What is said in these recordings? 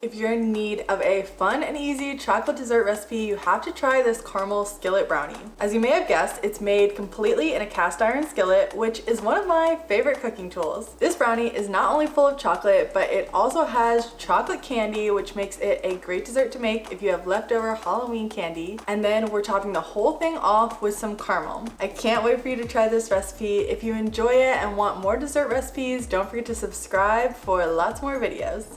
If you're in need of a fun and easy chocolate dessert recipe, you have to try this caramel skillet brownie. As you may have guessed, it's made completely in a cast iron skillet, which is one of my favorite cooking tools. This brownie is not only full of chocolate, but it also has chocolate candy, which makes it a great dessert to make if you have leftover Halloween candy. And then we're topping the whole thing off with some caramel. I can't wait for you to try this recipe. If you enjoy it and want more dessert recipes, don't forget to subscribe for lots more videos.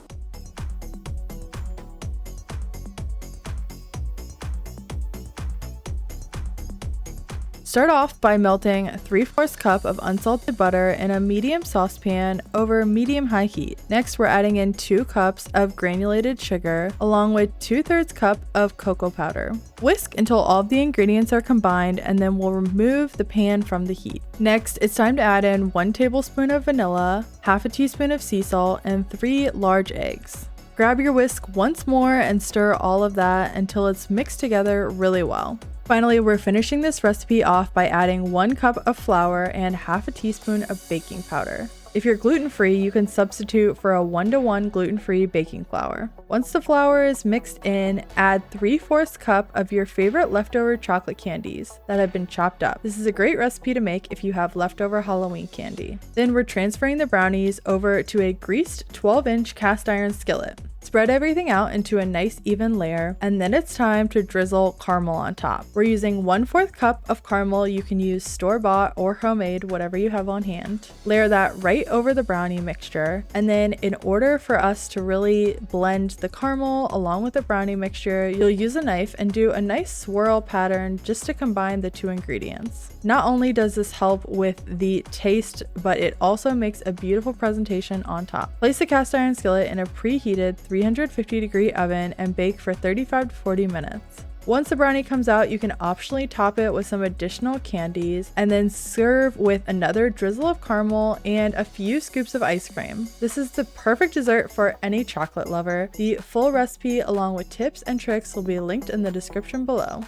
Start off by melting 3/4 cup of unsalted butter in a medium saucepan over medium-high heat. Next, we're adding in 2 cups of granulated sugar along with 2/3 cup of cocoa powder. Whisk until all of the ingredients are combined, and then we'll remove the pan from the heat. Next, it's time to add in 1 tablespoon of vanilla, half a teaspoon of sea salt, and 3 large eggs. Grab your whisk once more and stir all of that until it's mixed together really well. Finally, we're finishing this recipe off by adding 1 cup of flour and half a teaspoon of baking powder. If you're gluten-free, you can substitute for a 1-to-1 gluten-free baking flour. Once the flour is mixed in, add 3/4 cup of your favorite leftover chocolate candies that have been chopped up. This is a great recipe to make if you have leftover Halloween candy. Then we're transferring the brownies over to a greased 12-inch cast iron skillet. Spread everything out into a nice even layer, and then it's time to drizzle caramel on top. We're using 1/4 cup of caramel. You can use store-bought or homemade, whatever you have on hand. Layer that right over the brownie mixture, and then in order for us to really blend the caramel along with the brownie mixture, you'll use a knife and do a nice swirl pattern just to combine the 2 ingredients. Not only does this help with the taste, but it also makes a beautiful presentation on top. Place the cast iron skillet in a preheated 350-degree oven and bake for 35 to 40 minutes. Once the brownie comes out, you can optionally top it with some additional candies and then serve with another drizzle of caramel and a few scoops of ice cream. This is the perfect dessert for any chocolate lover. The full recipe along with tips and tricks will be linked in the description below.